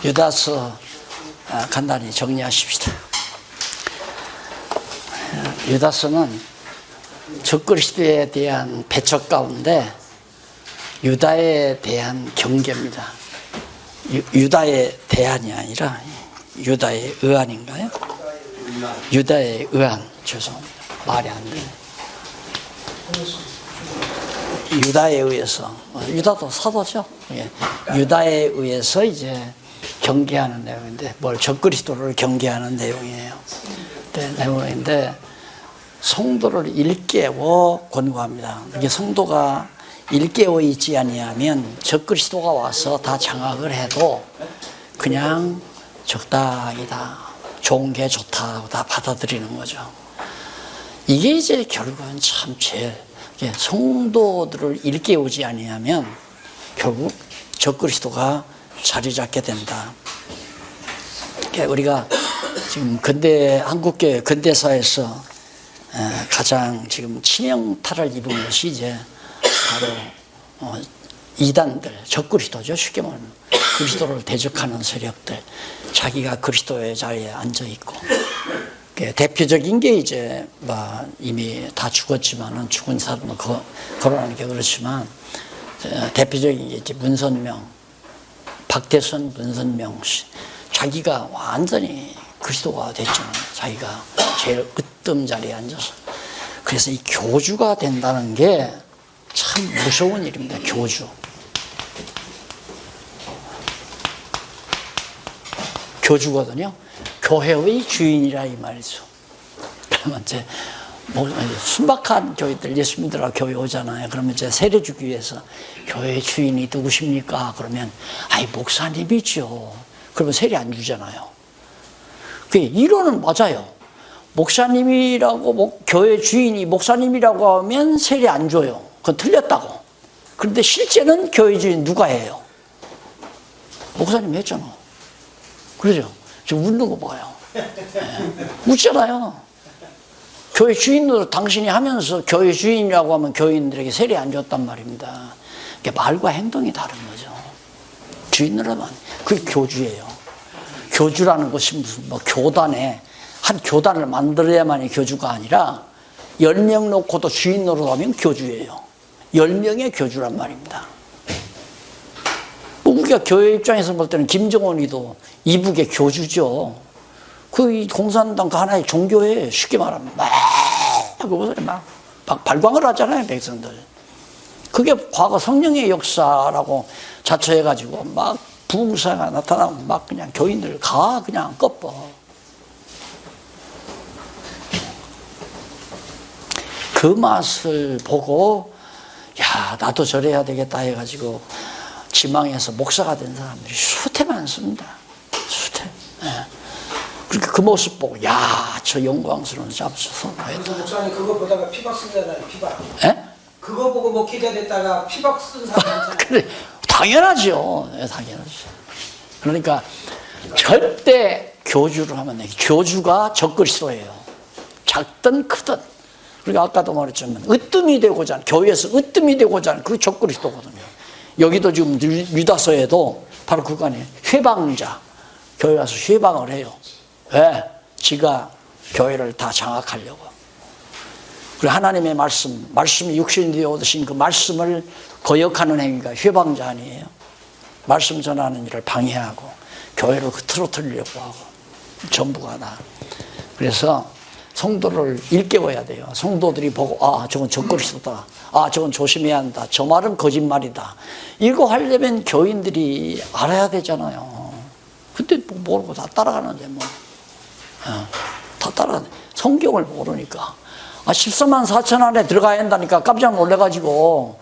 유다서 간단히 정리하십시다. 유다서는 적그리스도에 대한 배척 가운데 유다에 대한 경계입니다. 유다의 대안이 아니라 유다의 의안인가요? 유다의 의안. 죄송합니다. 말이 안 되네. 유다에 의해서, 유다도 사도죠. 예. 유다에 의해서 이제 경계하는 내용인데, 뭘 적그리스도를 경계하는 내용이에요. 네, 내용인데, 성도를 일깨워 권고합니다. 이게 성도가 일깨워 있지 아니하면 적그리스도가 와서 다 장악을 해도 그냥 적당이다, 좋은 게 좋다고 다 받아들이는 거죠. 이게 이제 결국은 참 제일 성도들을 일깨우지 아니하면 결국 적그리스도가 자리 잡게 된다. 우리가 지금 한국교회 근대사에서 가장 지금 치명타를 입은 것이 이제 바로 이단들, 적그리스도죠. 쉽게 말하면 그리스도를 대적하는 세력들, 자기가 그리스도의 자리에 앉아 있고, 대표적인 게 이제 이미 다 죽었지만은 죽은 사람은 거론하는 게 그렇지만 대표적인 게 이제 문선명, 박태선, 문선명 씨, 자기가 완전히 그리스도가 됐잖아요. 자기가 제일 으뜸 자리에 앉아서. 그래서 이 교주가 된다는 게 참 무서운 일입니다. 교주. 교주거든요. 교회의 주인이라 이 말이죠. 그러면 이제 순박한 교회들, 예수 믿으러 교회 오잖아요. 그러면 이제 세례 주기 위해서 교회 주인이 누구십니까? 그러면 목사님이죠. 그러면 세례 안 주잖아요. 그 이론은 맞아요. 목사님이라고 교회 주인이 목사님이라고 하면 세례 안 줘요. 그건 틀렸다고. 그런데 실제는 교회 주인 누가 해요? 목사님 했잖아. 그러죠? 지금 웃는 거 봐요. 웃잖아요. 교회 주인으로 당신이 하면서 교회 주인이라고 하면 교인들에게 세례 안 줬단 말입니다. 그러니까 말과 행동이 다른 거죠. 주인으로 하면 그게 교주예요. 교주라는 것이 무슨 교단에 한 교단을 만들어야만이 교주가 아니라 10명 놓고도 주인으로 하면 교주예요. 10명의 교주란 말입니다. 우리가 교회 입장에서 볼 때는 김정은이도 이북의 교주죠. 그 공산당 하나의 종교에 쉽게 말하면 막 발광을 하잖아요, 백성들. 그게 과거 성령의 역사라고 자처해가지고 막 부흥사가 나타나면 막 그냥 교인들 그냥 꺾어. 그 맛을 보고 나도 저래야 되겠다 해가지고 지망해서 목사가 된 사람들이 수태 많습니다. 수태. 그러니까 그 모습 보고 저 영광스러운 잡수서. 목사님 그거 보다가 피박 쓴다잖아요. 피박. 예? 그거 보고 목회자 됐다가 피박 쓴 사람 있잖아요. 그래, 당연하죠. 당연하죠. 그러니까 절대 교주를 하면 교주가 적그리스도예요. 작든 크든. 그러니까 아까도 말했지만 으뜸이 되고자 하는, 교회에서 으뜸이 되고자 하는 그 적그리스도거든요. 여기도 지금 유다서에도 바로 그거 아니에요. 회방자. 교회 와서 회방을 해요. 왜? 지가 교회를 다 장악하려고. 그리고 하나님의 말씀이 육신이 되어 오신 그 말씀을 거역하는 행위가 회방자 아니에요. 말씀 전하는 일을 방해하고 교회를 흐트러뜨리려고 하고 전부가 다. 그래서 성도를 일깨워야 돼요. 성도들이 보고 저건 적그리스도다. 저건 조심해야 한다. 저 말은 거짓말이다. 이거 하려면 교인들이 알아야 되잖아요. 근데 모르고 다 따라가는데 다 따라가는데 성경을 모르니까 14만 4천 안에 들어가야 한다니까 깜짝 놀래가지고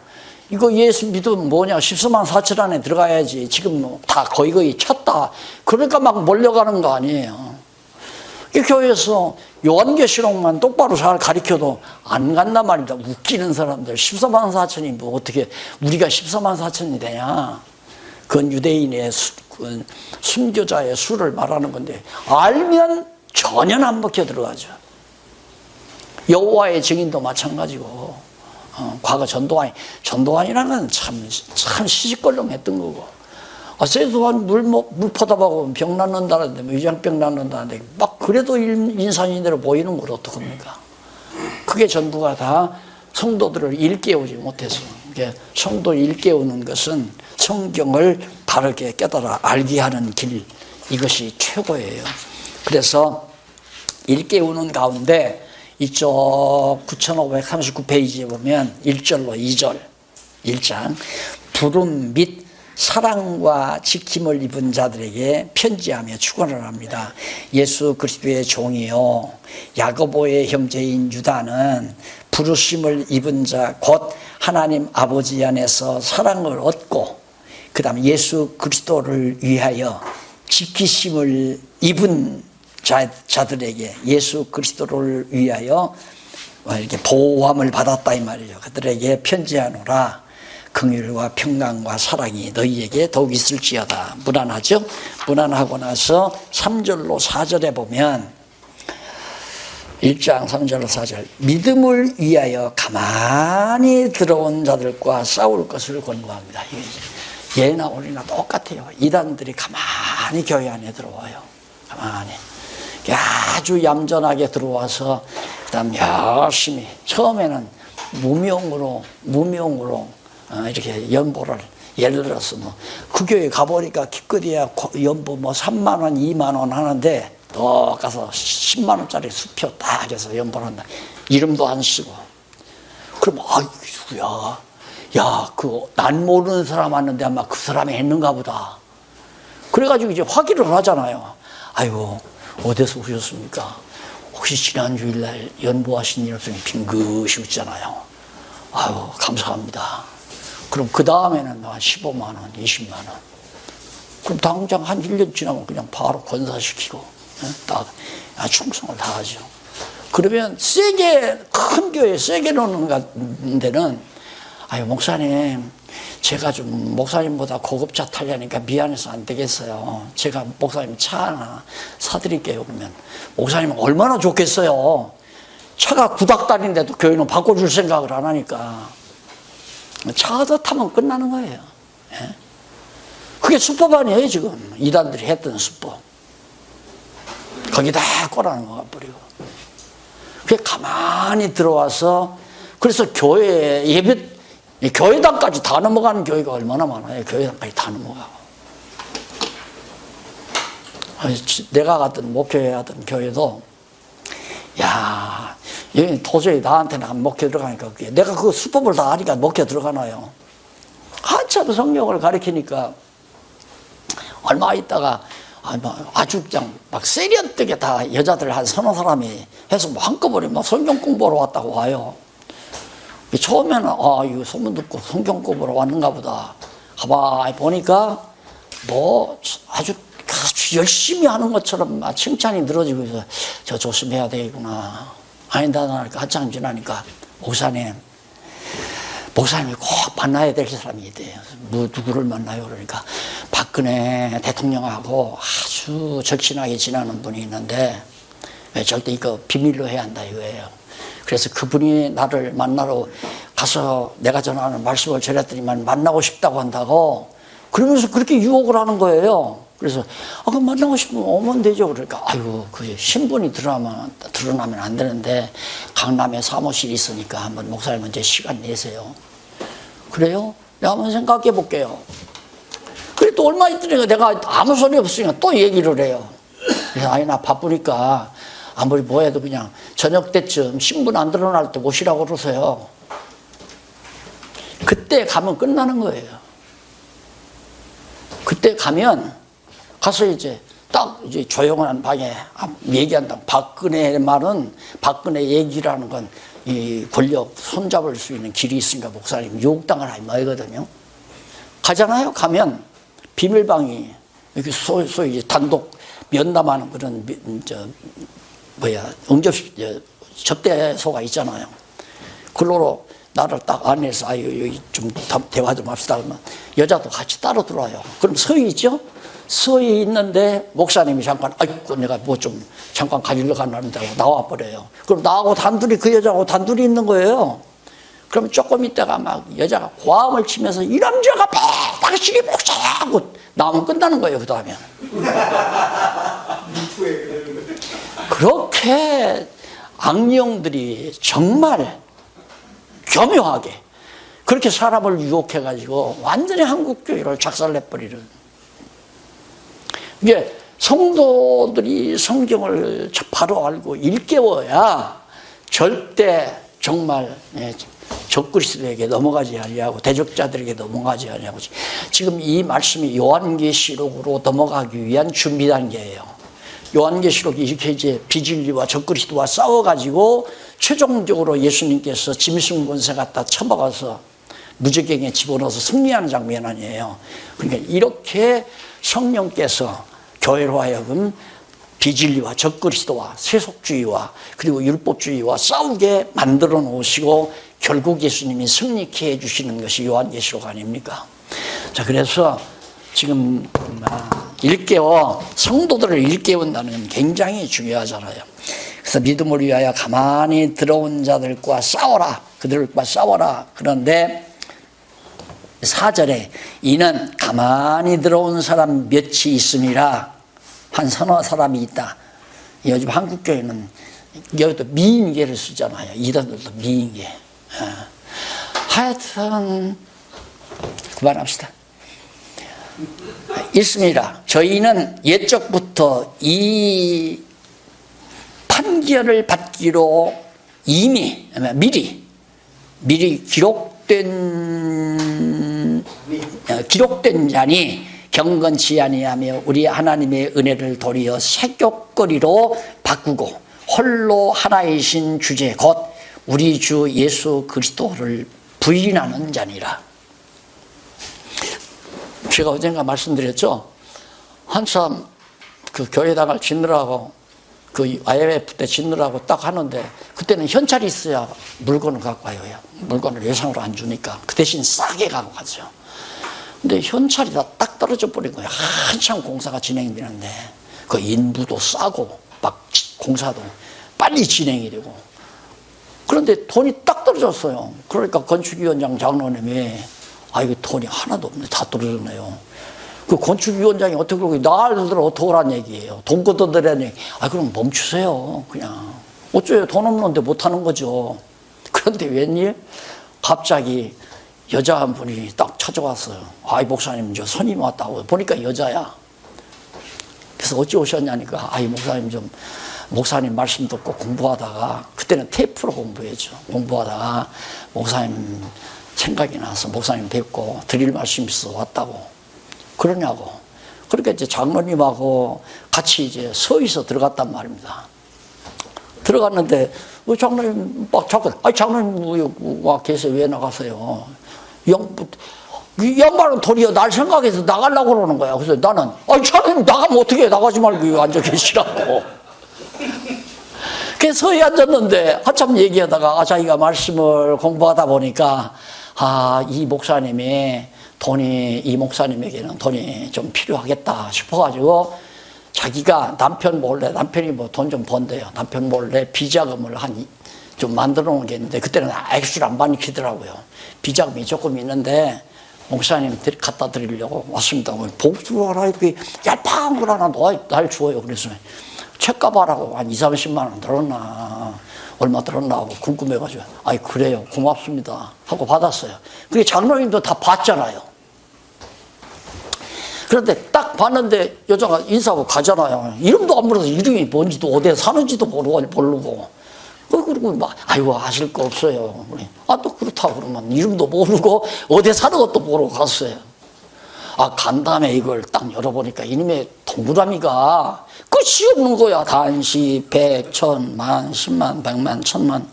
이거 예수 믿으면 뭐냐 14만 4천 안에 들어가야지 지금 다 거의 찼다. 그러니까 막 몰려가는 거 아니에요. 이 교회에서 요한계시록만 똑바로 잘 가르쳐도 안 간단 말입니다. 웃기는 사람들 14만 4천이 뭐 어떻게 우리가 14만 4천이 되냐. 그건 유대인의 순교자의 수를 말하는 건데 알면 전혀 안 먹혀 들어가죠. 여호와의 증인도 마찬가지고 과거 전도환이라는 건 참 시시껄렁했던 거고 세수한 물 퍼다보고 병 낫는다는데, 뭐 위장병 낫는다는데, 막 그래도 인산인대로 보이는 걸 어떡합니까? 그게 전부가 다 성도들을 일깨우지 못해서. 성도 일깨우는 것은 성경을 바르게 깨달아 알게 하는 길, 이것이 최고예요. 그래서 일깨우는 가운데 이쪽 9539페이지에 보면 1절로 2절 1장, 부름 및 사랑과 지킴을 입은 자들에게 편지하며 축원을 합니다. 예수 그리스도의 종이요 야고보의 형제인 유다는 부르심을 입은 자 곧 하나님 아버지 안에서 사랑을 얻고 그 다음에 예수 그리스도를 위하여 지키심을 입은 자들에게, 예수 그리스도를 위하여 이렇게 보호함을 받았다 이 말이죠. 그들에게 편지하노라. 긍휼과 평강과 사랑이 너희에게 더욱 있을지어다. 무난하죠? 무난하고 나서 3절로 4절에 보면 1장 3절로 4절, 믿음을 위하여 가만히 들어온 자들과 싸울 것을 권고합니다. 예나 오리나 똑같아요. 이단들이 가만히 교회 안에 들어와요. 가만히 아주 얌전하게 들어와서 그 다음 열심히, 처음에는 무명으로 이렇게 연보를, 예를 들어서 뭐 그 교회 가보니까 기껏해야 연보 뭐 3만 원, 2만 원 하는데 또 가서 10만 원짜리 수표 딱 해서 연보를 한다. 이름도 안 쓰고. 그럼 아이고야, 야, 난 모르는 사람 왔는데 아마 그 사람이 했는가 보다. 그래가지고 이제 확인을 하잖아요. 아이고, 어디서 오셨습니까? 혹시 지난 주일날 연보하신 일 없으면 빙긋이 웃잖아요. 아유, 감사합니다. 그럼 그 다음에는 한 15만 원, 20만 원. 그럼 당장 한 1년 지나면 그냥 바로 권사시키고, 딱 충성을 다하죠. 그러면 세게, 큰 교회 세게 놓는 데는, 아유, 목사님, 제가 좀 목사님보다 고급차 타려니까 미안해서 안 되겠어요. 제가 목사님 차 하나 사드릴게요. 그러면 목사님은 얼마나 좋겠어요. 차가 구닥다리인데도 교회는 바꿔줄 생각을 안 하니까 차 더 타면 끝나는 거예요. 예? 그게 수법 아니에요. 지금 이단들이 했던 수법. 거기다 꼬라는 거 버리고. 그게 가만히 들어와서, 그래서 교회 예배, 교회당까지 다 넘어가는 교회가 얼마나 많아요. 교회당까지 다 넘어가고. 내가 갔던 목회에 하던 교회도, 야, 여기 도저히 나한테는 안 목회 들어가니까, 내가 그 수법을 다 아니까 목회 들어가나요? 한참 성경을 가르치니까 얼마 있다가 아주 그냥 막 세련되게 다 여자들 한 서너 사람이 해서 뭐 한꺼번에 막 성경 공부하러 왔다고 와요. 처음에는 이거 소문 듣고 성경 공부하러 왔는가 보다. 가만히 보니까 뭐 아주 열심히 하는 것처럼 막 칭찬이 늘어지고 있어서 저 조심해야 되겠구나. 아니다 나니까 한참 지나니까 목사님이 꼭 만나야 될 사람이 있대요. 뭐 누구를 만나요? 그러니까 박근혜 대통령하고 아주 절친하게 지내는 분이 있는데 절대 이거 비밀로 해야 한다 이거예요. 그래서 그분이 나를 만나러 가서 내가 전하는 말씀을 전했더니만 만나고 싶다고 한다고 그러면서 그렇게 유혹을 하는 거예요. 그래서 그럼 만나고 싶으면 오면 되죠. 그러니까 아이고 그 신분이 드러나면 안 되는데 강남에 사무실이 있으니까 한번 목사님 이제 시간 내세요. 그래요? 내가 한번 생각해 볼게요. 그래 또 얼마 있더니 내가 아무 소리 없으니까 또 얘기를 해요. 그래서 아니 나 바쁘니까 아무리 뭐해도 그냥 저녁 때쯤 신분 안 드러날 때 오시라고 그러세요. 그때 가면 끝나는 거예요. 그때 가서 이제 딱 이제 조용한 방에 얘기한다. 박근혜의 말은 박근혜 얘기라는 건 이 권력 손잡을 수 있는 길이 있으니까 목사님 유혹당을 하면 말거든요. 가잖아요. 가면 비밀방이 이렇게 소위 단독 면담하는 그런 접대소가 있잖아요. 그걸로 나를 딱 안내해서 여기 좀 대화 좀 합시다 그러면 여자도 같이 따로 들어와요. 그럼 서 있죠? 서 있는데 목사님이 잠깐 아이고 내가 뭐 좀 잠깐 가지러 가는데 나와 버려요. 그럼 나하고 단둘이 그 여자하고 단둘이 있는 거예요. 그럼 조금 있다가 막 여자가 고함을 치면서 이 남자가 당신이 목사하고 나오면 끝나는 거예요, 그 다음에. 그렇게 악령들이 정말 교묘하게 그렇게 사람을 유혹해가지고 완전히 한국교회를 작살내버리는. 이게 성도들이 성경을 바로 알고 일깨워야 절대 정말 적그리스도에게 넘어가지 아니하고 대적자들에게 넘어가지 아니하고, 지금 이 말씀이 요한계시록으로 넘어가기 위한 준비 단계예요. 요한계시록이 이렇게 이제 비진리와 적그리스도와 싸워가지고 최종적으로 예수님께서 짐승 권세 갖다 쳐박아서 무저갱에 집어넣어서 승리하는 장면 아니에요. 그러니까 이렇게 성령께서 교회로 하여금 비진리와 적그리스도와 세속주의와 그리고 율법주의와 싸우게 만들어 놓으시고 결국 예수님이 승리케 해주시는 것이 요한계시록 아닙니까? 자, 그래서 지금 성도들을 일깨운다는 건 굉장히 중요하잖아요. 그래서 믿음을 위하여 가만히 들어온 자들과 싸워라. 그들과 싸워라. 그런데 4절에 이는 가만히 들어온 사람 몇이 있음이라, 한 서너 사람이 있다. 요즘 한국교회는 여기도 미인계를 쓰잖아요. 이단들도 미인계. 하여튼 그만합시다. 있습니다. 저희는 옛적부터 이 판결을 받기로 이미 미리 기록된 자니 경건치 아니하며 우리 하나님의 은혜를 도리어 색욕거리로 바꾸고 홀로 하나이신 주제 곧 우리 주 예수 그리스도를 부인하는 자니라. 제가 어젠가 말씀드렸죠. 한참 그 교회당을 짓느라고, 그 IMF 때 짓느라고 딱 하는데, 그때는 현찰이 있어야 물건을 갖고 와요. 물건을 예상으로 안 주니까 그 대신 싸게 갖고 가죠. 근데 현찰이 다 딱 떨어져 버린 거예요. 한참 공사가 진행되는데 그 인부도 싸고 막 공사도 빨리 진행이 되고, 그런데 돈이 딱 떨어졌어요. 그러니까 건축위원장 장로님이 이거 돈이 하나도 없네. 다 떨어졌네요. 그 건축위원장이 어떻게 그러고 나를 어떻게 하란 얘기예요. 돈 걷어들라니. 그럼 멈추세요. 그냥 어쩌요. 돈 없는데 못하는 거죠. 그런데 웬일? 갑자기 여자 한 분이 딱 찾아왔어요. 목사님 저 손님 왔다고. 보니까 여자야. 그래서 어찌 오셨냐니까 목사님 말씀 듣고 공부하다가, 그때는 테이프로 공부했죠. 공부하다가 목사님 생각이 나서 목사님 뵙고 드릴 말씀 있어 왔다고. 그러냐고. 그러니까 이제 장로님하고 같이 이제 서에서 들어갔단 말입니다. 들어갔는데 장로님 막 자꾸 장로님 와 계세요. 왜 나가세요? 이 양반은 도리어 날 생각해서 나가려고 그러는 거야. 그래서 나는 장로님 나가면 어떻게 해? 나가지 말고 앉아 계시라고. 그래서 서에 앉았는데 한참 얘기하다가 자기가 말씀을 공부하다 보니까 이 목사님에게는 돈이 좀 필요하겠다 싶어가지고 자기가 남편 몰래, 남편이 뭐 돈 좀 번대요. 남편 몰래 비자금을 좀 만들어 놓은 게 있는데, 그때는 액수를 안 밝히더라고요. 비자금이 조금 있는데 목사님 갖다 드리려고 왔습니다. 복수를 하라, 이렇게 얄팍한 걸 하나 날 주어요. 그래서 책값하라고 한 20-30만 원 들었나, 얼마 들었나 하고 궁금해가지고 그래요, 고맙습니다 하고 받았어요. 그게 장로님도 다 봤잖아요. 그런데 딱 봤는데 여자가 인사하고 가잖아요. 이름도 안 물어서 이름이 뭔지도 어디에 사는지도 모르고 그리고 아실 거 없어요. 또 그렇다고 그러면 이름도 모르고 어디에 사는 것도 모르고 갔어요. 간 다음에 이걸 딱 열어보니까 이놈의 동그라미가 끝이 없는 거야. 단시, 100, 1000, 만, 10만, 100만, 1000만.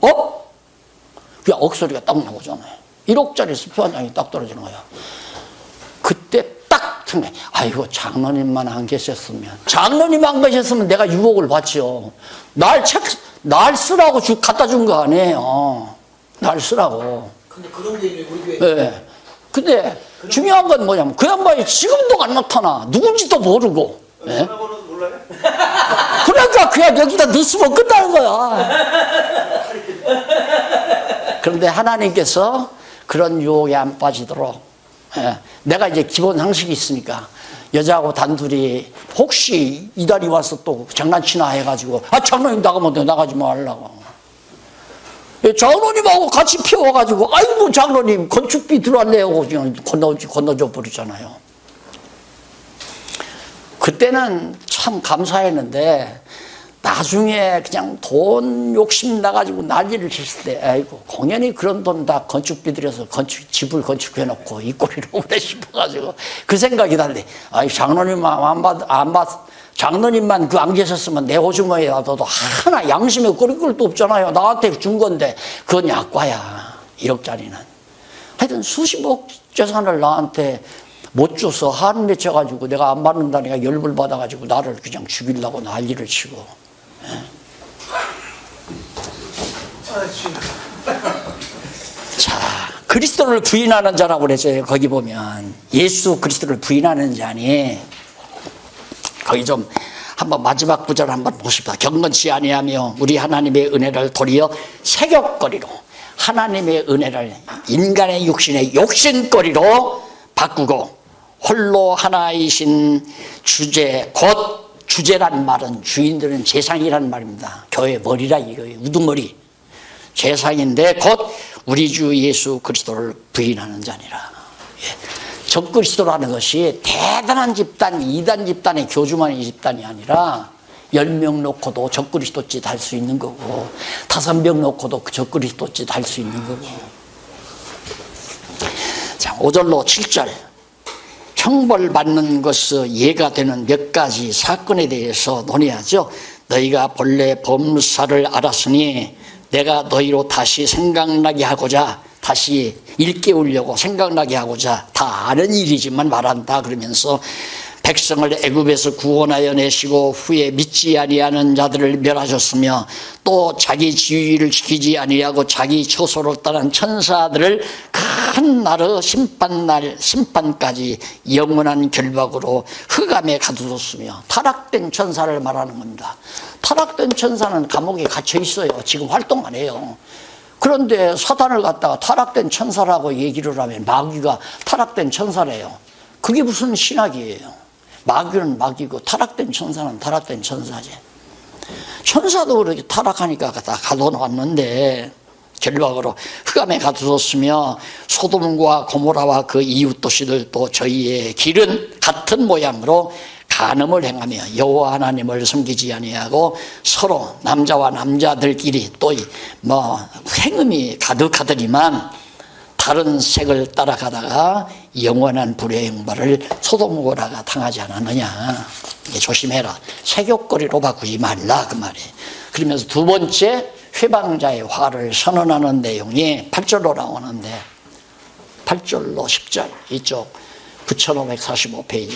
그냥 억소리가 딱 나오잖아요. 1억짜리 수표 한 장이 딱 떨어지는 거야. 그때 딱 생각해. 장로님만 안 계셨으면. 장로님 안 계셨으면 내가 6억을 받죠. 날 쓰라고 갖다 준 거 아니에요. 날 쓰라고. 근데 그런 게 있네, 우리 교회. 네. 근데 중요한 건 뭐냐면 그 양반이 지금도 안 나타나. 누군지도 모르고. 네? 몰라요? 그러니까 그냥 여기다 넣으면 끝나는 거야. 그런데 하나님께서 그런 유혹에 안 빠지도록 내가 이제 기본 상식이 있으니까 여자하고 단둘이 혹시 이달이 와서 또 장난치나 해가지고 장로님 나가면 돼, 나가지 말라고. 장로님하고 같이 피워가지고 아이고 장로님 건축비 들어왔네요 하고 그냥 건너줘 버리잖아요. 그때는 참 감사했는데 나중에 그냥 돈 욕심 나가지고 난리를 쳤을 때 아이고 공연히 그런 돈 다 건축비 들여서 집을 건축해놓고 이 꼴이로 오래 싶어가지고 그 생각이 달리 장로님만 장로님만 그 안 계셨으면 내 호주머니에 놔둬도 하나 양심에 끓일 것도 없잖아요. 나한테 준 건데 그건 약과야 1억짜리는. 하여튼 수십억 재산을 나한테 못 줘서 한을 맺혀가지고 내가 안 받는다니까 열불 받아가지고 나를 그냥 죽이려고 난리를 치고. 자, 그리스도를 부인하는 자라고 그랬어요. 거기 보면 예수 그리스도를 부인하는 자니 거기 좀 한번 마지막 구절 한번 보십시다. 경건치 아니하며 우리 하나님의 은혜를 도리어 세격거리로 하나님의 은혜를 인간의 육신의 욕심거리로 바꾸고 홀로 하나이신 주제 곧 주제란 말은 주인들은 재상이란 말입니다. 교회 머리라 이거예요. 우두머리 재상인데 곧 우리 주 예수 그리스도를 부인하는 자니라. 적그리스도라는 것이 대단한 집단, 이단 집단의 교주만의 집단이 아니라 10명 놓고도 적그리스도 짓 할 수 있는 거고 5명 놓고도 그 적그리스도 짓 할 수 있는 거고. 자, 5절로 7절 형벌받는 것이 예가 되는 몇 가지 사건에 대해서 논의하죠. 너희가 본래 범사를 알았으니 내가 너희로 다시 생각나게 하고자 다시 일깨우려고 생각나게 하고자 다 아는 일이지만 말한다 그러면서 백성을 애굽에서 구원하여 내시고 후에 믿지 아니하는 자들을 멸하셨으며 또 자기 지위를 지키지 아니하고 자기 처소로 따른 천사들을 큰 날의 심판까지 영원한 결박으로 흑암에 가두었으며 타락된 천사를 말하는 겁니다. 타락된 천사는 감옥에 갇혀 있어요. 지금 활동 안 해요. 그런데 사단을 갖다가 타락된 천사라고 얘기를 하면 마귀가 타락된 천사래요. 그게 무슨 신학이에요. 마귀는 마귀고 타락된 천사는 타락된 천사지. 천사도 그렇게 타락하니까 다 가둬놨는데 결박으로 흑암에 가두었으며 소돔과 고모라와 그 이웃 도시들도 저희의 길은 같은 모양으로 간음을 행하며 여호와 하나님을 섬기지 아니하고 서로 남자와 남자들끼리 또 행음이 가득하더니만 다른 색을 따라가다가 영원한 불의 형벌을 소돔 고모라가 당하지 않았느냐. 조심해라. 세격거리로 바꾸지 말라 그 말이에요. 그러면서 두 번째 회방자의 화를 선언하는 내용이 8절로 나오는데 8절로 10절 이쪽 9545페이지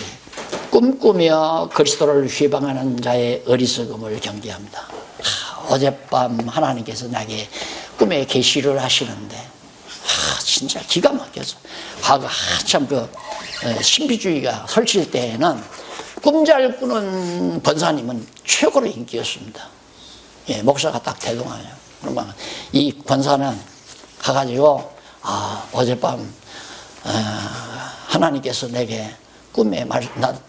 꿈꾸며 그리스도를 회방하는 자의 어리석음을 경계합니다. 어젯밤 하나님께서 나에게 꿈에 계시를 하시는데 진짜 기가 막혀서 과거 한참 그 신비주의가 설칠 때에는 꿈 잘 꾸는 권사님은 최고로 인기였습니다. 예, 목사가 딱 대동하네요. 그러면 이 권사는 가가지고 어젯밤 하나님께서 내게 꿈에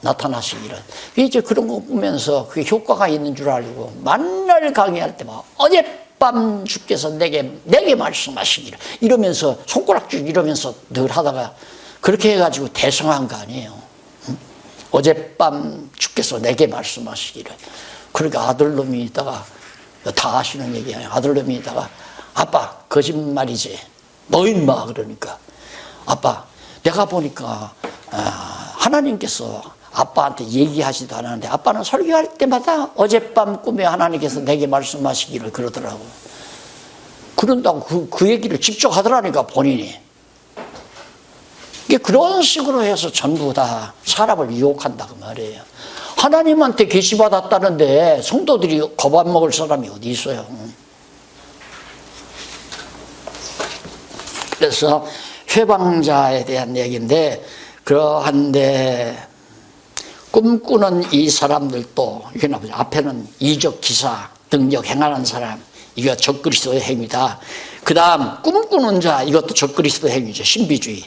나타나시기를 이제 그런 거 꾸면서 그게 효과가 있는 줄 알고 만날 강의할 때마다 어젯밤 주께서 내게 말씀하시기를 이러면서 손가락질 이러면서 늘 하다가 그렇게 해가지고 대성한 거 아니에요. 응? 어젯밤 주께서 내게 말씀하시기를. 그러니까 아들놈이 있다가 다 아시는 얘기 아니에요. 아들놈이 있다가 아빠 거짓말이지 너 임마 그러니까 아빠 내가 보니까 하나님께서 아빠한테 얘기하지도 않았는데 아빠는 설교할 때마다 어젯밤 꿈에 하나님께서 내게 말씀하시기를 그러더라고. 그런다고 그 얘기를 직접 하더라니까 본인이. 이게 그런 식으로 해서 전부 다 사람을 유혹한다고 말이에요. 하나님한테 계시받았다는데 성도들이 겁 안 먹을 사람이 어디 있어요. 그래서 회방자에 대한 얘기인데 그러한데 꿈꾸는 이 사람들도 앞에는 이적 기사 능력 행하는 사람 이거 적그리스도의 행위다. 그 다음 꿈꾸는 자 이것도 적그리스도 행위죠. 신비주의.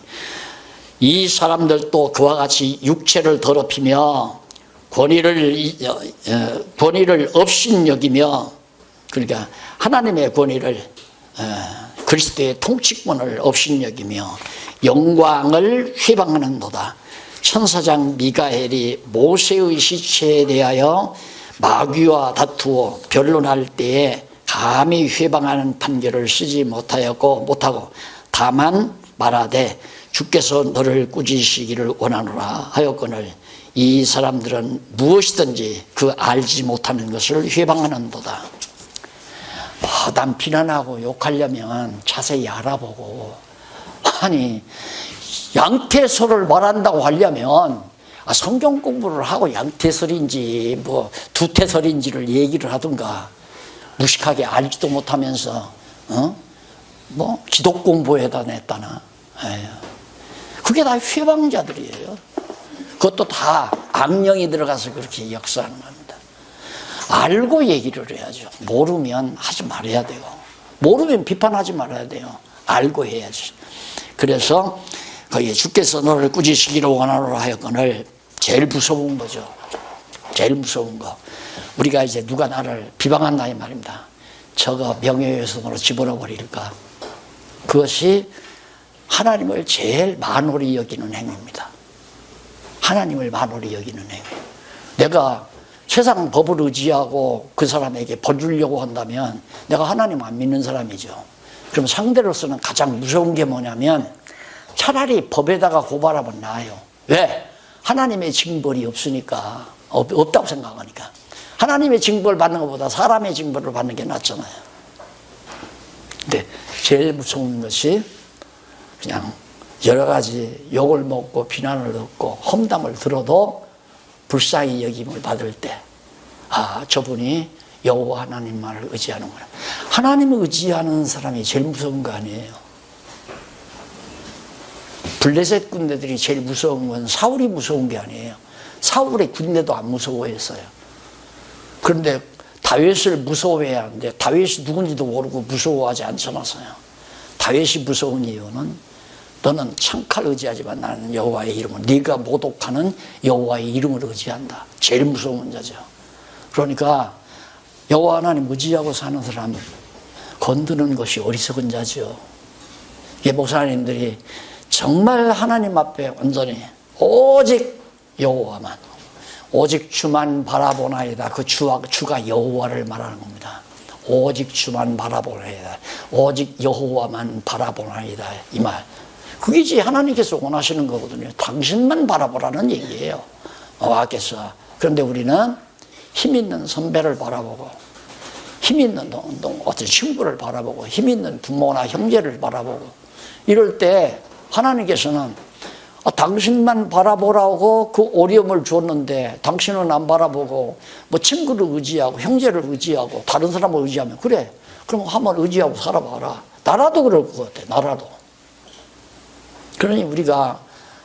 이 사람들도 그와 같이 육체를 더럽히며 권위를 업신여기며, 그러니까 하나님의 권위를, 그리스도의 통치권을 업신여기며 영광을 회방하는도다. 천사장 미가엘이 모세의 시체에 대하여 마귀와 다투어 변론할 때에 감히 회방하는 판결을 쓰지 못하고 다만 말하되 주께서 너를 꾸짖으시기를 원하노라 하였거늘 이 사람들은 무엇이든지 그 알지 못하는 것을 회방하는도다. 난 비난하고 욕하려면 자세히 알아보고, 아니 양태설을 말한다고 하려면 성경 공부를 하고 양태설인지 뭐 두태설인지를 얘기를 하든가, 무식하게 알지도 못하면서 뭐 기독 공부에다 냈다나. 그게 다 회방자들이에요. 그것도 다 악령이 들어가서 그렇게 역사하는 겁니다. 알고 얘기를 해야죠. 모르면 하지 말아야 돼요. 모르면 비판하지 말아야 돼요. 알고 해야지. 그래서 거기에 주께서 너를 꾸짖으시기를 원하노라 하였거늘, 제일 무서운 거죠. 제일 무서운 거. 우리가 이제 누가 나를 비방한다 이 말입니다. 저거 명예훼손으로 집어넣어 버릴까. 그것이 하나님을 제일 만홀히 여기는 행위입니다. 하나님을 만홀히 여기는 행위. 내가 세상 법을 의지하고 그 사람에게 벌 주려고 한다면 내가 하나님 안 믿는 사람이죠. 그럼 상대로서는 가장 무서운 게 뭐냐면 차라리 법에다가 고발하면 나아요. 왜? 하나님의 징벌이 없으니까, 없다고 생각하니까. 하나님의 징벌 받는 것보다 사람의 징벌을 받는 게 낫잖아요. 근데 제일 무서운 것이 그냥 여러 가지 욕을 먹고 비난을 듣고 험담을 들어도 불쌍히 여김을 받을 때, 저분이 여호와 하나님만을 의지하는구나. 하나님을 의지하는 사람이 제일 무서운 거 아니에요. 블레셋 군대들이 제일 무서운 건 사울이 무서운 게 아니에요. 사울의 군대도 안 무서워했어요. 그런데 다윗을 무서워해야 하는데 다윗이 누군지도 모르고 무서워하지 않잖아요. 다윗이 무서운 이유는 너는 창칼 의지하지만 나는 여호와의 이름을, 네가 모독하는 여호와의 이름을 의지한다. 제일 무서운 자죠. 그러니까 여호와 하나님 의지하고 사는 사람 건드는 것이 어리석은 자죠. 이 목사님들이 정말 하나님 앞에 온전히 오직 여호와만, 오직 주만 바라보나이다. 그 주가 여호와를 말하는 겁니다. 오직 주만 바라보나이다. 오직 여호와만 바라보나이다. 이 말. 그게 이제 하나님께서 원하시는 거거든요. 당신만 바라보라는 얘기예요. 여호와께서. 그런데 우리는 힘 있는 선배를 바라보고, 힘 있는 어떤 친구를 바라보고, 힘 있는 부모나 형제를 바라보고, 이럴 때 하나님께서는 당신만 바라보라고 그 어려움을 줬는데 당신은 안 바라보고 뭐 친구를 의지하고 형제를 의지하고 다른 사람을 의지하면, 그래, 그럼 한번 의지하고 살아봐라. 나라도 그럴 것 같아. 나라도. 그러니 우리가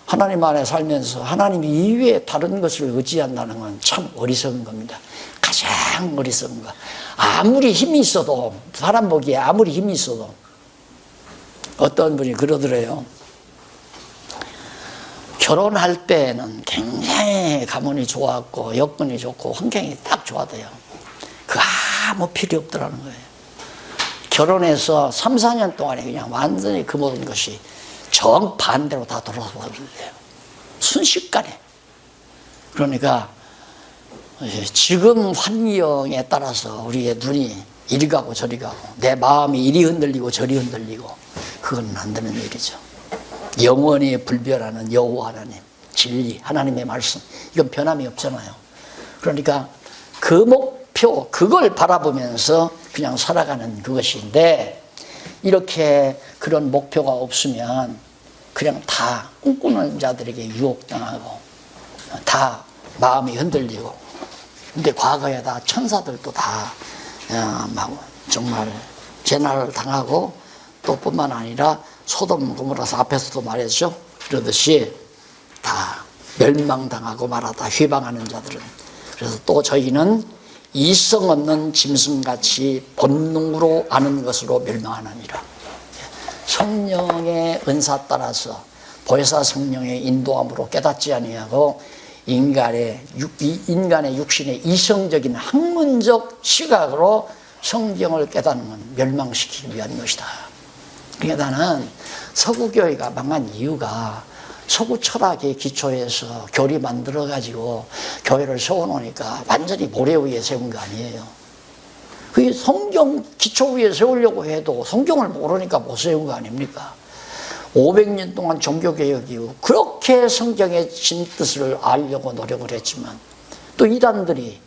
하나님 안에 살면서 하나님 이외에 다른 것을 의지한다는 건 참 어리석은 겁니다. 가장 어리석은 거. 아무리 힘이 있어도, 사람 보기에 아무리 힘이 있어도, 어떤 분이 그러더래요. 결혼할 때는 굉장히 가문이 좋았고 여건이 좋고 환경이 딱 좋아돼요. 그 아무 필요 없더라는 거예요. 결혼해서 3, 4년 동안에 그냥 완전히 그 모든 것이 정반대로 다 돌아서 버린대요. 순식간에. 그러니까 지금 환경에 따라서 우리의 눈이 이리 가고 저리 가고 내 마음이 이리 흔들리고 저리 흔들리고, 그건 안 되는 일이죠. 영원히 불변하는 여호와 하나님, 진리, 하나님의 말씀, 이건 변함이 없잖아요. 그러니까 그 목표, 그걸 바라보면서 그냥 살아가는 그것인데, 이렇게 그런 목표가 없으면 그냥 다 꿈꾸는 자들에게 유혹당하고 다 마음이 흔들리고. 근데 과거에 다 천사들도 다 정말 재난을 당하고, 또 뿐만 아니라 소돔 고모라서 앞에서도 말했죠. 그러듯이 다 멸망당하고 말하다 회방하는 자들은. 그래서 또 저희는 이성 없는 짐승같이 본능으로 아는 것으로 멸망하느니라. 성령의 은사 따라서 보혜사 성령의 인도함으로 깨닫지 아니하고 인간의 육신의 이성적인 학문적 시각으로 성경을 깨닫는 건 멸망시키기 위한 것이다. 그러니까 나는 서구교회가 망한 이유가 서구 철학의 기초에서 교리 만들어가지고 교회를 세워놓으니까 완전히 모래 위에 세운 거 아니에요. 그게 성경 기초 위에 세우려고 해도 성경을 모르니까 못 세운 거 아닙니까? 500년 동안 종교개혁 이후 그렇게 성경의 진뜻을 알려고 노력을 했지만 또 이단들이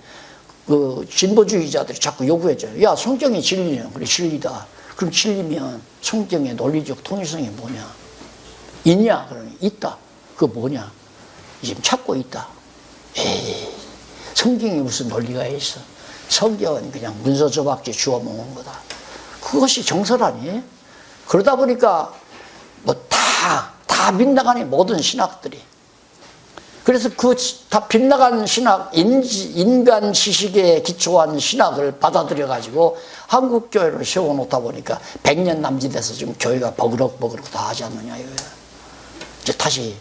그 진보주의자들이 자꾸 요구해줘요. 야, 성경이 진리냐? 그래, 진리다. 그럼 진리면 성경의 논리적 통일성이 뭐냐? 있냐? 그러니 있다. 그거 뭐냐? 지금 찾고 있다. 에이, 성경이 무슨 논리가 있어? 성경은 그냥 문서 조각지 주워 먹은 거다. 그것이 정설 아니에요? 그러다 보니까 뭐 다 빗나가니 모든 신학들이. 그래서 그 다 빗나간 신학, 인간 지식에 기초한 신학을 받아들여 가지고 한국 교회를 세워놓다 보니까 100년 남짓돼서 지금 교회가 버그럭버그럭 다 하지 않느냐 이거예요. 이제 다시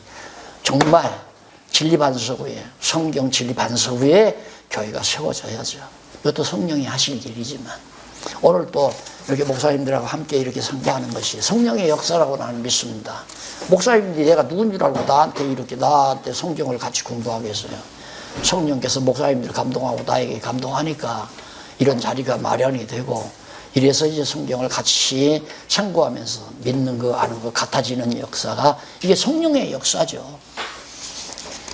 정말 진리 반석 위에, 성경 진리 반석 위에 교회가 세워져야죠. 이것도 성령이 하실 일이지만 오늘 또 이렇게 목사님들하고 함께 이렇게 선교하는 것이 성령의 역사라고 나는 믿습니다. 목사님들이 내가 누군 줄 알고 나한테 성경을 같이 공부하게 했어요. 성령께서 목사님들 감동하고 나에게 감동하니까 이런 자리가 마련이 되고 이래서 이제 성경을 같이 참고하면서 믿는 거 아는 거 같아지는 역사가 이게 성령의 역사죠.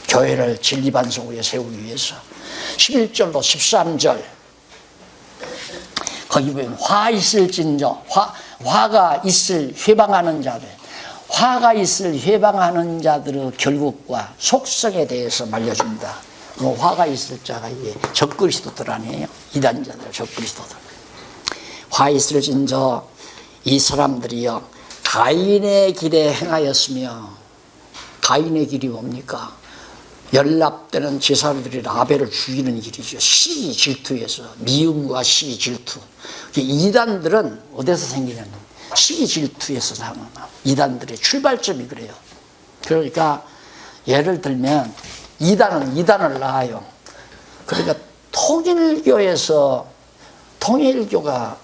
교회를 진리 반석 위에 세우기 위해서 11절로 13절 거기 보면 화 있을진저 화가 있을 회방하는 자들 화가 있을 회방하는 자들의 결국과 속성에 대해서 말려줍니다. 화가 있을 자가 이게 적그리스도들 아니에요? 이단자들 적그리스도들. 화 있을진저 이 사람들이요 가인의 길에 행하였으며 가인의 길이 뭡니까? 연락되는 제사들이 라벨을 죽이는 길이죠. 시 질투에서 미움과 시 질투. 이단들은 어디서 생기냐면 시 질투에서 나오는 이단들의 출발점이 그래요. 그러니까 예를 들면 이단은 이단을 낳아요. 그러니까 통일교가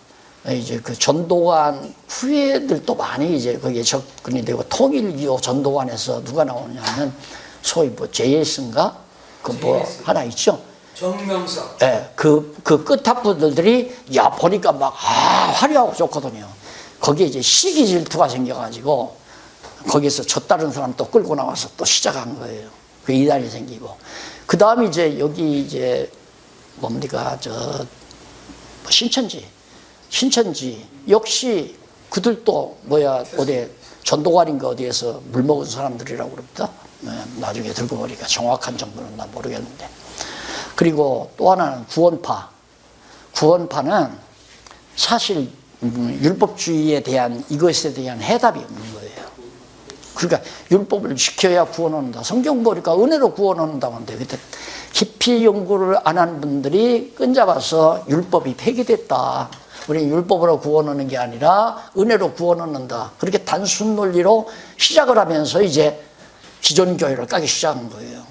이제 그 전도관 후예들도 많이 이제 거기에 접근이 되고 통일교 전도관에서 누가 나오냐면 소위 뭐 JS인가? 그 뭐 하나 있죠? 정명석. 예, 그 끝탑부들이 야, 보니까 막, 화려하고 좋거든요. 거기에 이제 시기 질투가 생겨가지고, 거기서 저 다른 사람 또 끌고 나와서 또 시작한 거예요. 그 이단이 생기고. 그 다음에 이제 여기 이제, 뭡니까, 신천지. 역시 그들도 어디 전도관인가 어디에서 물 먹은 사람들이라고 그럽니다. 나중에 들고 보니까 정확한 정보는 난 모르겠는데. 그리고 또 하나는 구원파는 사실 율법주의에 대한 이것에 대한 해답이 없는 거예요. 그러니까 율법을 지켜야 구원 얻는다. 성경 보니까 은혜로 구원 얻는다고 하는데 그때 깊이 연구를 안 한 분들이 끈잡아서 율법이 폐기됐다. 우리는 율법으로 구원 얻는 게 아니라 은혜로 구원 얻는다. 그렇게 단순 논리로 시작을 하면서 이제 기존 교회를 까기 시작한 거예요.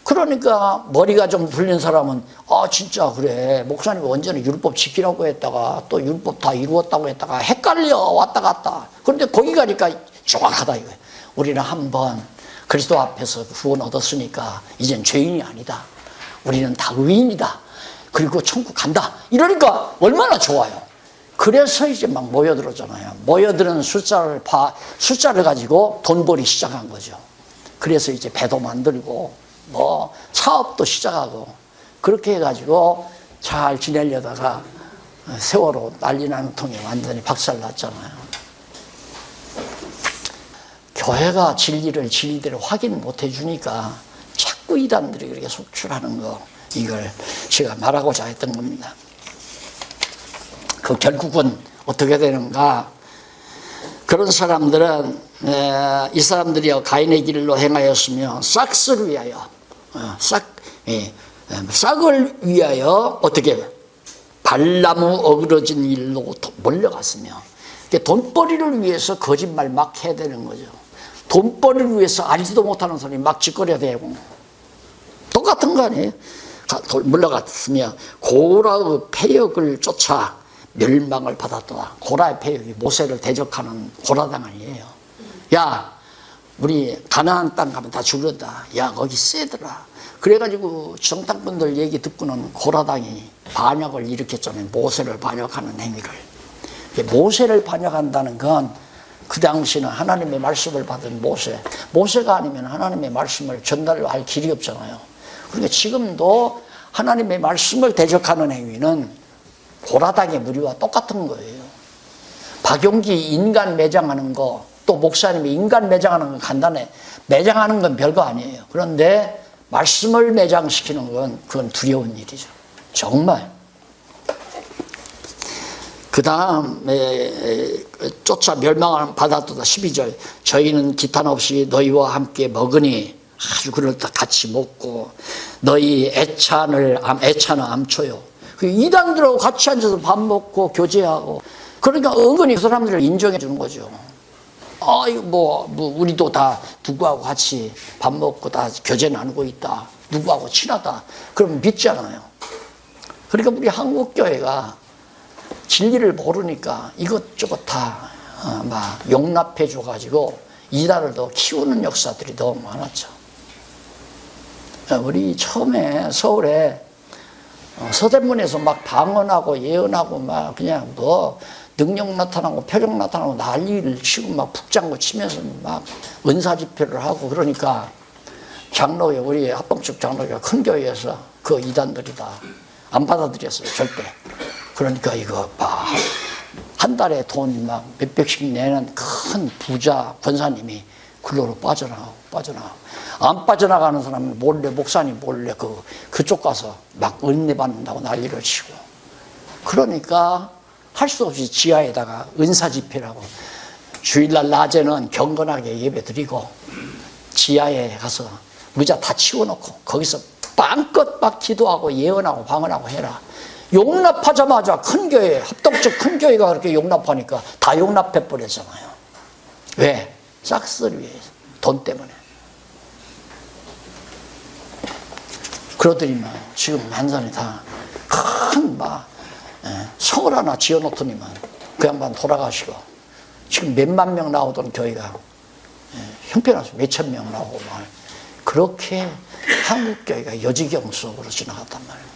그러니까 머리가 좀 불린 사람은 진짜 그래. 목사님이 언제나 율법 지키라고 했다가 또 율법 다 이루었다고 했다가 헷갈려 왔다 갔다. 그런데 거기 가니까 정확하다 이거예요. 우리는 한번 그리스도 앞에서 구원 얻었으니까 이젠 죄인이 아니다. 우리는 다 의인이다. 그리고 천국 간다. 이러니까 얼마나 좋아요. 그래서 이제 막 모여들었잖아요. 모여드는 숫자를 가지고 돈 벌이 시작한 거죠. 그래서 이제 배도 만들고 뭐 사업도 시작하고 그렇게 해가지고 잘 지내려다가 세월호 난리 나는 통에 완전히 박살났잖아요. 교회가 진리대로 확인 못 해주니까 자꾸 이단들이 그렇게 속출하는 거, 이걸 제가 말하고자 했던 겁니다. 그 결국은 어떻게 되는가? 그런 사람들은 이 사람들이요 가인의 길로 행하였으며 싹을 위하여 싹을 위하여 어떻게 발나무 어그러진 일로 몰려갔으며 돈벌이를 위해서 거짓말 막 해야 되는 거죠. 돈벌이를 위해서 알지도 못하는 소리 막 짓거려야 되고 똑같은 거 아니에요? 물러갔으며 고라의 패역을 쫓아 멸망을 받았더라. 고라의 패역이 모세를 대적하는 고라당 아니에요. 야, 우리 가나안 땅 가면 다 죽는다. 야, 거기 세더라. 그래가지고 정탐꾼들 얘기 듣고는 고라당이 반역을 일으켰잖아요. 모세를 반역하는 행위를. 모세를 반역한다는 건 그 당시는 하나님의 말씀을 받은 모세가 아니면 하나님의 말씀을 전달할 길이 없잖아요. 그러니까 지금도 하나님의 말씀을 대적하는 행위는 고라당의 무리와 똑같은 거예요. 박용기 인간 매장하는 거, 또 목사님이 인간 매장하는 건 간단해. 매장하는 건 별거 아니에요. 그런데 말씀을 매장시키는 건 그건 두려운 일이죠. 정말. 그 다음에 쫓아 멸망을 받았도다. 12절. 저희는 기탄 없이 너희와 함께 먹으니 아주 그럴 때 같이 먹고 너희 애찬은 암초요. 그 이단들하고 같이 앉아서 밥 먹고 교제하고 그러니까 은근히 그 사람들을 인정해 주는 거죠. 이거 우리도 다 누구하고 같이 밥 먹고 다 교제 나누고 있다. 누구하고 친하다. 그러면 믿잖아요. 그러니까 우리 한국 교회가 진리를 모르니까 이것저것 다 막 용납해 줘가지고 이단을 더 키우는 역사들이 너무 많았죠. 우리 처음에 서울에 서대문에서 막 방언하고 예언하고 막 그냥 뭐 능력 나타나고 표적 나타나고 난리를 치고 막 북장구 치면서 막 은사 집회를 하고 그러니까 장로회 우리 합동측 장로회가 큰 교회에서 그 이단들이다 안 받아들였어요 절대. 그러니까 이거 봐 한 달에 돈 막 몇백씩 내는 큰 부자 권사님이 글로로 빠져나가고 안 빠져나가는 사람은 몰래 목사님 몰래 그쪽 가서 막 은혜 받는다고 난리를 치고 그러니까 할 수 없이 지하에다가 은사 집회라고 주일날 낮에는 경건하게 예배 드리고 지하에 가서 의자 다 치워놓고 거기서 빵껏 막 기도하고 예언하고 방언하고 해라. 용납하자마자 큰 교회, 합동적 큰 교회가 그렇게 용납하니까 다 용납해 버렸잖아요. 왜? 싹스를 위해서. 돈 때문에. 그러더니만 지금 한산이 다 큰 서울 하나 지어놓더니만 그 양반 돌아가시고 지금 몇만 명 나오던 교회가 형편없이 몇천 명 나오고 말 그렇게 한국 교회가 여지경 속으로 지나갔단 말이에요.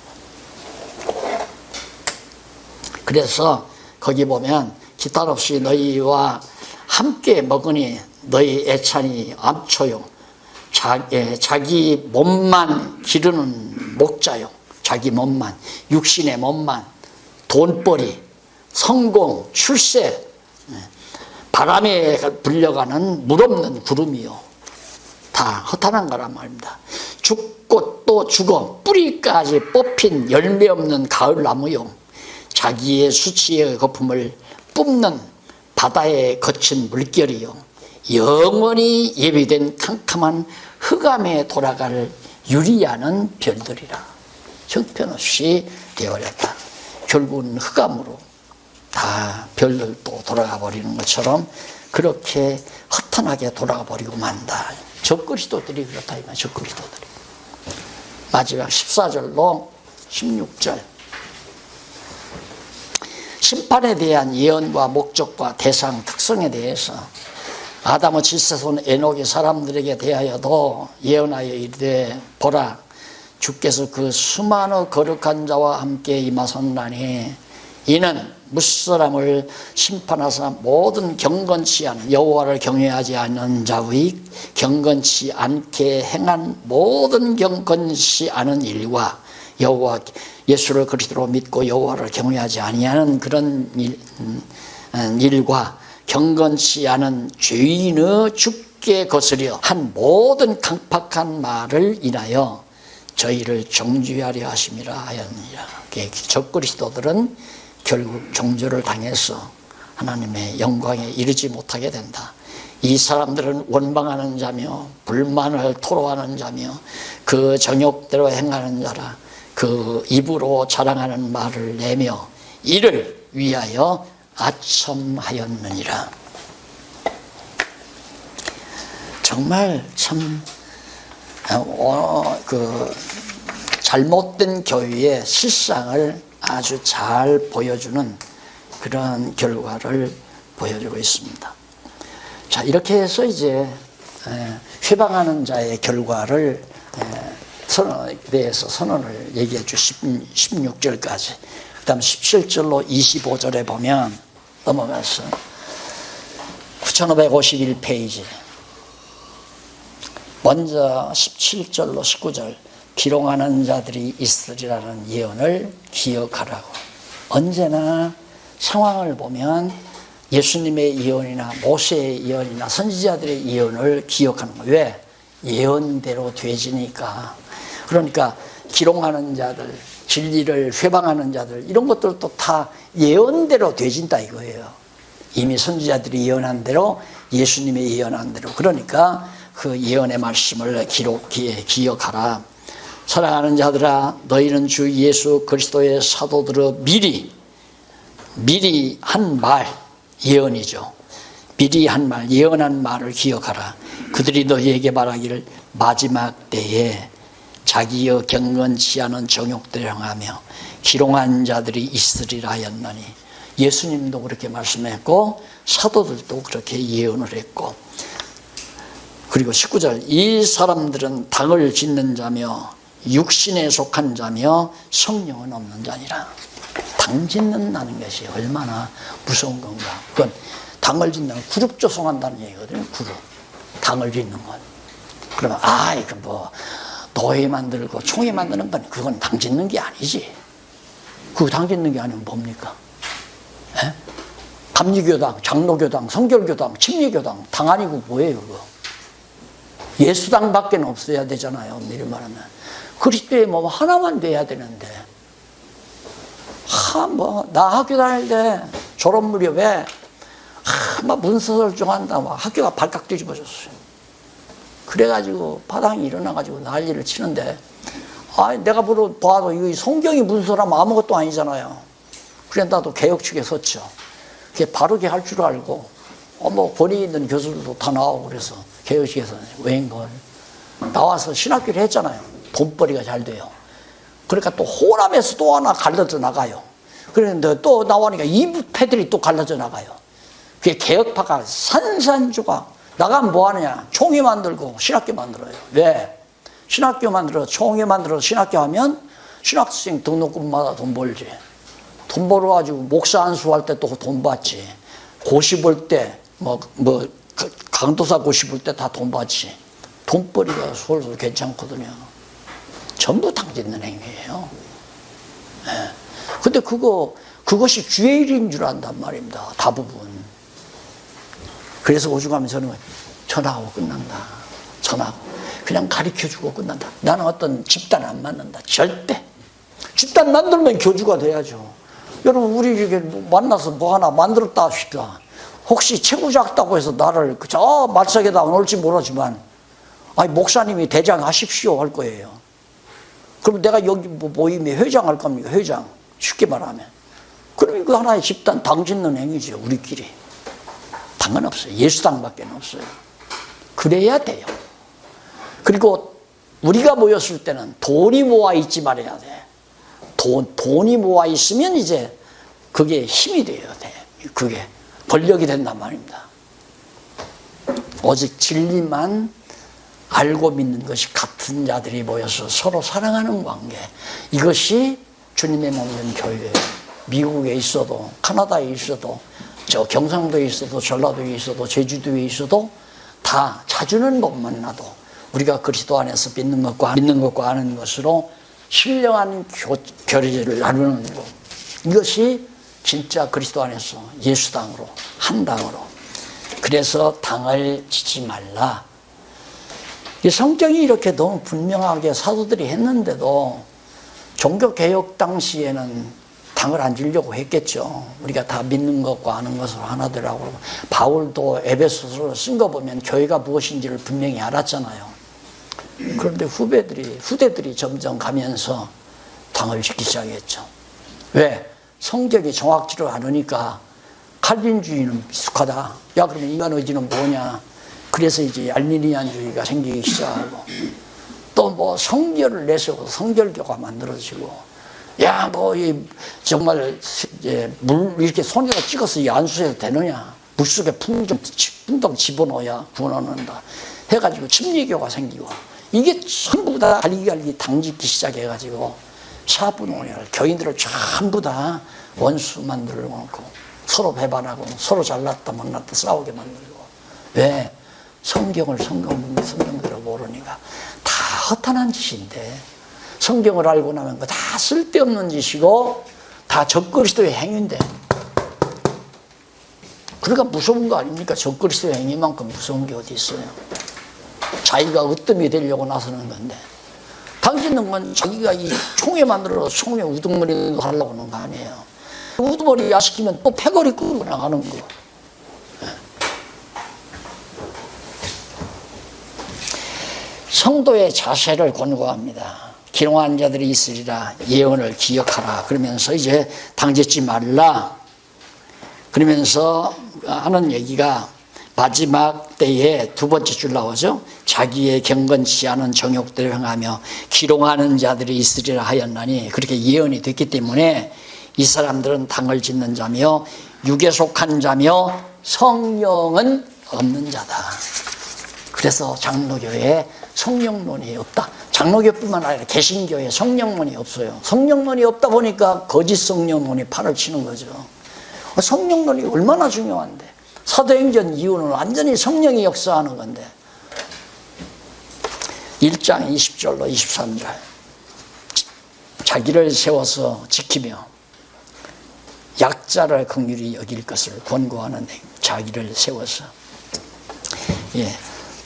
그래서 거기 보면 기탄 없이 너희와 함께 먹으니 너희 애찬이 암초요. 자기 몸만 기르는 목자요. 자기 몸만, 육신의 몸만, 돈벌이, 성공, 출세, 바람에 불려가는 물없는 구름이요. 다 허탄한 거란 말입니다. 죽고 또 죽어 뿌리까지 뽑힌 열매 없는 가을나무요. 자기의 수치의 거품을 뿜는 바다에 거친 물결이요. 영원히 예비된 캄캄한 흑암에 돌아갈 유리하는 별들이라. 형편없이 되어버렸다. 결국은 흑암으로 다 별들도 돌아가 버리는 것처럼 그렇게 허탄하게 돌아가 버리고 만다. 적그리스도들이 그렇다 이만 적그리스도들이. 마지막 14절로 16절. 심판에 대한 예언과 목적과 대상, 특성에 대해서 아담의 칠세손 에녹의 사람들에게 대하여도 예언하여 이르되 보라 주께서 그 수많은 거룩한 자와 함께 임하셨나니 이는 무사람을 심판하사 모든 경건치 않은 여호와를 경외하지 않는 자의 경건치 않게 행한 모든 경건치 않은 일과 여호와 예수를 그리스도로 믿고 여호와를 경외하지 아니하는 그런 일과 경건치 않은 죄인의 죽게 거스려 한 모든 강팍한 말을 인하여 저희를 정죄하려 하심이라 하였느니라. 적그리스도들은 결국 정죄를 당해서 하나님의 영광에 이르지 못하게 된다. 이 사람들은 원망하는 자며 불만을 토로하는 자며 그 정욕대로 행하는 자라. 그 입으로 자랑하는 말을 내며 이를 위하여 아첨하였느니라. 정말 참 잘못된 교회의 실상을 아주 잘 보여주는 그런 결과를 보여주고 있습니다. 자, 이렇게 해서 이제 회방하는 자의 결과를 대해서 선언을 얘기해 주 16절까지. 그 다음 17절로 25절에 보면 넘어가서 9551페이지. 먼저 17절로 19절. 기롱하는 자들이 있으리라는 예언을 기억하라고. 언제나 상황을 보면 예수님의 예언이나 모세의 예언이나 선지자들의 예언을 기억하는 거예요. 왜? 예언대로 되지니까. 그러니까 기롱하는 자들, 진리를 회방하는 자들, 이런 것들도 다 예언대로 되진다 이거예요. 이미 선지자들이 예언한 대로, 예수님의 예언한 대로. 그러니까 그 예언의 말씀을 기억하라. 사랑하는 자들아, 너희는 주 예수 그리스도의 사도들의 미리 한 말, 예언이죠. 미리 한 말, 예언한 말을 기억하라. 그들이 너희에게 말하기를 마지막 때에 자기의 경건치 않은 정욕들을 향하며 기롱한 자들이 있으리라 하였나니. 예수님도 그렇게 말씀했고 사도들도 그렇게 예언을 했고. 그리고 19절, 이 사람들은 당을 짓는 자며 육신에 속한 자며 성령은 없는 자니라. 당 짓는다는 것이 얼마나 무서운 건가. 그건 당을 짓는, 그룹 조성한다는 얘기거든요. 그룹. 당을 짓는 건. 그러면 이거 뭐 노예 만들고 총회 만드는 건 그건 당 짓는 게 아니지. 그거 당 짓는 게 아니면 뭡니까? 에? 감리교당, 장로교당, 성결교당, 침례교당 당 아니고 뭐예요 그거? 예수당밖에 없어야 되잖아요. 미리 말하면 그리스도의 몸 하나만 돼야 되는데, 나 학교 다닐 때 졸업 무렵에 막 문서설정한다, 막 학교가 발칵 뒤집어졌어요. 그래가지고 바닥이 일어나가지고 난리를 치는데, 내가 봐도 이 성경이 문서라면 아무것도 아니잖아요. 그래 나도 개혁 측에 섰죠. 그게 바르게 할 줄 알고, 뭐 권위 있는 교수들도 다 나오고 그래서 개혁 측에서 웬걸 나와서 신학교를 했잖아요. 돈벌이가 잘 돼요. 그러니까 또 호남에서 또 하나 갈라져 나가요. 그런데 또 나오니까 이부패들이 또 갈라져 나가요. 그게 개혁파가 산산조각. 나가면 뭐 하느냐? 총회 만들고 신학교 만들어요. 왜? 신학교 만들어, 총회 만들어 신학교 하면 신학생 등록금마다 돈 벌지. 돈 벌어가지고 목사 안수할 때 또 돈 받지. 고시 볼 때, 강도사 고시 볼 때 다 돈 받지. 돈벌이가 솔솔 괜찮거든요. 전부 당 짓는 행위예요. 근데 그것이 주의 일인 줄 안단 말입니다. 대부분. 그래서 오죽하면 저는 전하고 끝난다. 전하고. 그냥 가르쳐주고 끝난다. 나는 어떤 집단 안 만난다. 절대. 집단 만들면 교주가 돼야죠. 여러분, 우리 이렇게 만나서 뭐 하나 만들었다 합시다. 혹시 체구 작다고 해서 나를 저 말석에다 넣을지 모르지만, 목사님이 대장 하십시오 할 거예요. 그럼 내가 여기 모임에 회장 할 겁니까? 회장. 쉽게 말하면. 그럼 이거 하나의 집단 당 짓는 행위죠. 우리끼리. 당은 없어요. 예수당밖에 없어요. 그래야 돼요. 그리고 우리가 모였을 때는 돈이 모아 있지 말아야 돼. 돈이 모아 있으면 이제 그게 힘이 돼야 돼. 그게 권력이 된단 말입니다. 오직 진리만 알고 믿는 것이 같은 자들이 모여서 서로 사랑하는 관계. 이것이 주님의 몸된 교회예요. 미국에 있어도, 카나다에 있어도, 저 경상도에 있어도, 전라도에 있어도, 제주도에 있어도 다 자주는 못 만나도 우리가 그리스도 안에서 믿는 것과 아는 것으로 신령한 교제를 나누는 것. 이것이 진짜 그리스도 안에서 예수당으로, 한 당으로. 그래서 당을 짓지 말라. 이 성경이 이렇게 너무 분명하게 사도들이 했는데도 종교개혁 당시에는 당을 안 지려고 했겠죠. 우리가 다 믿는 것과 아는 것으로 하나 되라고. 바울도 에베소서를 쓴 거 보면 교회가 무엇인지를 분명히 알았잖아요. 그런데 후대들이 점점 가면서 당을 짓기 시작했죠. 왜? 성경이 정확지를 않으니까 칼빈주의는 미숙하다. 야, 그러면 인간 의지는 뭐냐? 그래서 이제 알미니안주의가 생기기 시작하고, 또 뭐 성결을 내세워서 성결교가 만들어지고, 야, 뭐, 정말, 이제 이렇게 손으로 찍어서 이 안수해도 되느냐? 물속에 풍덩 집어넣어야 구원한다. 해가지고 침례교가 생기고, 이게 전부 다 갈기갈기 당짓기 시작해가지고, 사분원을 교인들을 전부 다 원수 만들어 놓고, 서로 배반하고, 서로 잘났다 못났다 싸우게 만들고. 왜? 성경대로 모르니까. 다 허탄한 짓인데, 성경을 알고 나면 다 쓸데없는 짓이고, 다 적그리스도의 행위인데. 그러니까 무서운 거 아닙니까? 적그리스도의 행위만큼 무서운 게 어디 있어요? 자기가 으뜸이 되려고 나서는 건데, 당신은 건 자기가 이 총에 만들어서 총에 우두머리 하려고 하는 거 아니에요. 우두머리 야시키면 또 패거리 끌고 나가는 거. 성도의 자세를 권고합니다. 기롱한 자들이 있으리라. 예언을 기억하라. 그러면서 이제 당짓지 말라. 그러면서 하는 얘기가 마지막 때에 두 번째 줄 나오죠. 자기의 경건치 않은 정욕대로 행하며 기롱하는 자들이 있으리라 하였나니, 그렇게 예언이 됐기 때문에 이 사람들은 당을 짓는 자며 육에 속한 자며 성령은 없는 자다. 그래서 장로교회에 성령론이 없다. 장로교뿐만 아니라 개신교에 성령론이 없어요. 성령론이 없다 보니까 거짓 성령론이 판을 치는 거죠. 성령론이 얼마나 중요한데. 사도행전 이후는 완전히 성령이 역사하는 건데. 1장 20절로 23절. 자기를 세워서 지키며 약자를 긍휼히 여길 것을 권고하는 자기를 세워서. 예,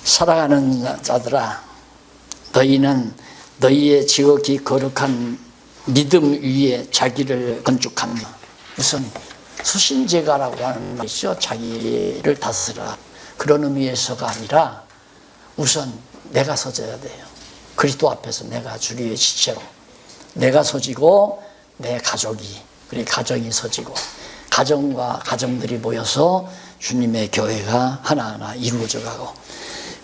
살아가는 자들아, 너희는 너희의 지극히 거룩한 믿음 위에 자기를 건축하며, 우선 수신제가라고 하는 것이죠. 자기를 다스라. 그런 의미에서가 아니라 우선 내가 서져야 돼요. 그리스도 앞에서 내가 주리의 지체로 내가 서지고 내 가족이, 그리고 가정이 서지고, 가정과 가정들이 모여서 주님의 교회가 하나하나 이루어져 가고.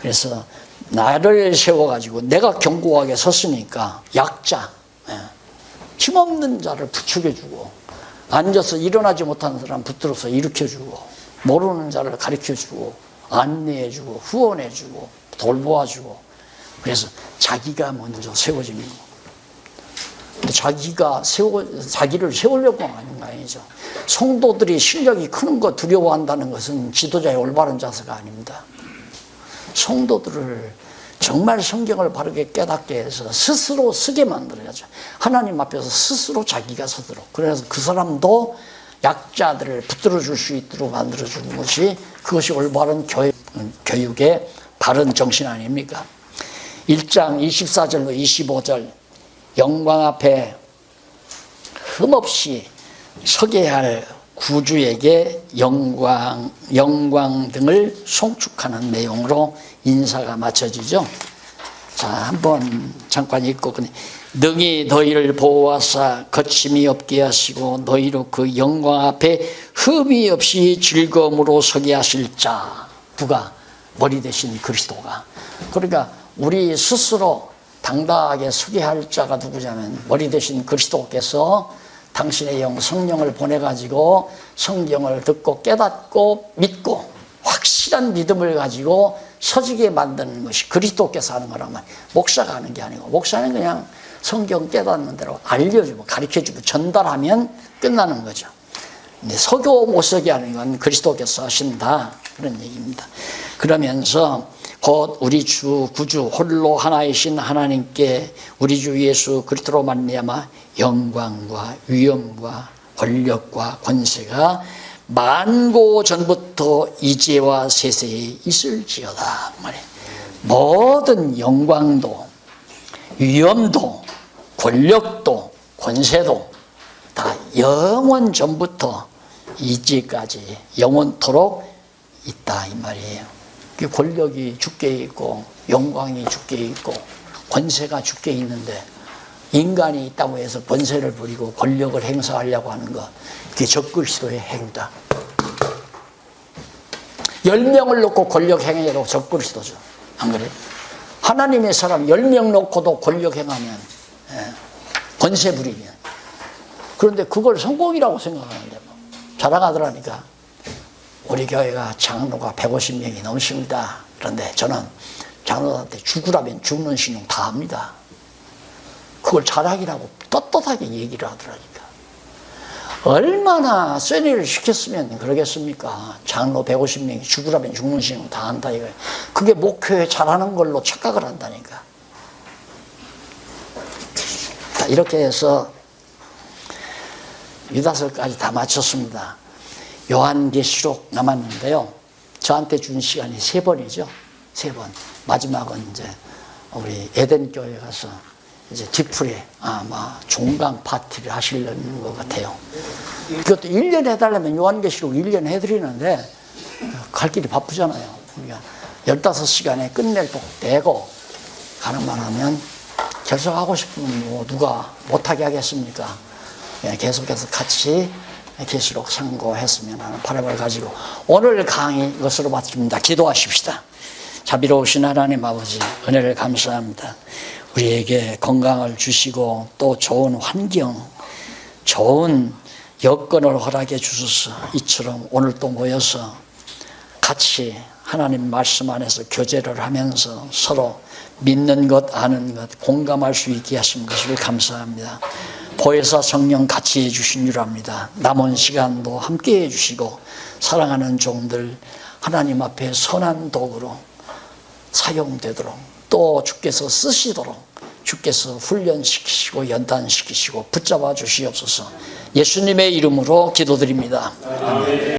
그래서 나를 세워가지고 내가 견고하게 섰으니까 약자, 힘없는 자를 부축해주고, 앉아서 일어나지 못하는 사람 붙들어서 일으켜주고, 모르는 자를 가르쳐주고, 안내해주고, 후원해주고, 돌보아주고. 그래서 자기가 먼저 세워지는 거. 근데 자기를 세우려고 하는 거 아니죠. 성도들이 실력이 크는 거 두려워한다는 것은 지도자의 올바른 자세가 아닙니다. 성도들을 정말 성경을 바르게 깨닫게 해서 스스로 쓰게 만들어야죠. 하나님 앞에서 스스로 자기가 서도록. 그래서 그 사람도 약자들을 붙들어 줄 수 있도록 만들어주는 것이, 그것이 올바른 교육의 바른 정신 아닙니까? 1장 24절로 25절. 영광 앞에 흠없이 서게 할 구주에게 영광 등을 송축하는 내용으로 인사가 마쳐지죠. 자, 한번 잠깐 읽고, 능히 너희를 보호하사 거침이 없게 하시고 너희로 그 영광 앞에 흠이 없이 즐거움으로 서게 하실 자. 누가? 머리 대신 그리스도가. 그러니까 우리 스스로 당당하게 서게 할 자가 누구냐면 머리 대신 그리스도께서 당신의 영 성령을 보내가지고 성경을 듣고 깨닫고 믿고 확실한 믿음을 가지고 서지게 만드는 것이 그리스도께서 하는 거라면, 목사가 하는 게 아니고, 목사는 그냥 성경 깨닫는 대로 알려주고 가르쳐주고 전달하면 끝나는 거죠. 근데 서교 못 서게 하는 건 그리스도께서 하신다, 그런 얘기입니다. 그러면서 곧 우리 주 구주 홀로 하나이신 하나님께 우리 주 예수 그리스도로 말미암아 영광과 위엄과 권력과 권세가 만고 전부터 이제와 세세에 있을지어다. 모든 영광도 위엄도 권력도 권세도 다 영원 전부터 이제까지 영원토록 있다, 이 말이에요. 권력이 주께 있고 영광이 주께 있고 권세가 주께 있는데, 인간이 있다고 해서 권세를 부리고 권력을 행사하려고 하는 거, 그게 적그리스도의 행위다. 10명을 놓고 권력행위로 적그리스도죠. 안 그래요? 하나님의 사람 10명 놓고도 권력행하면, 권세 부리면. 그런데 그걸 성공이라고 생각하는데 뭐 자랑하더라니까. 우리 교회가 장로가 150명이 넘습니다. 그런데 저는 장로한테 죽으라면 죽는 신용 다 합니다. 그걸 자랑이라고 떳떳하게 얘기를 하더라니까. 얼마나 쇠뇌를 시켰으면 그러겠습니까? 장로 150명이 죽으라면 죽는 신용 다 한다 이거예요. 그게 목표에 잘하는 걸로 착각을 한다니까. 이렇게 해서 유다서까지 다 마쳤습니다. 요한계시록 남았는데요. 저한테 준 시간이 3번이죠. 3번. 마지막은 이제 우리 에덴교회 가서 이제 뒤풀이에 아마 종강 파티를 하시려는 것 같아요. 이것도 1년 해달라면 요한계시록 1년 해드리는데 갈 길이 바쁘잖아요. 그러니까 15시간에 끝낼 복 내고 가는 만 하면 결석하고 싶으면 뭐 누가 못하게 하겠습니까? 계속해서 같이 계시록 상고했으면 하는 바람을 가지고 오늘 강의 이것으로 마칩니다. 기도하십시다. 자비로우신 하나님 아버지, 은혜를 감사합니다. 우리에게 건강을 주시고 또 좋은 환경, 좋은 여건을 허락해 주셔서 이처럼 오늘 또 모여서 같이 하나님 말씀 안에서 교제를 하면서 서로 믿는 것, 아는 것, 공감할 수 있게 하신 것을 감사합니다. 보혜사 성령 같이 해주신 줄 압니다. 남은 시간도 함께 해주시고 사랑하는 종들 하나님 앞에 선한 도구로 사용되도록 또 주께서 쓰시도록 주께서 훈련시키시고 연단시키시고 붙잡아 주시옵소서. 예수님의 이름으로 기도드립니다. 아멘.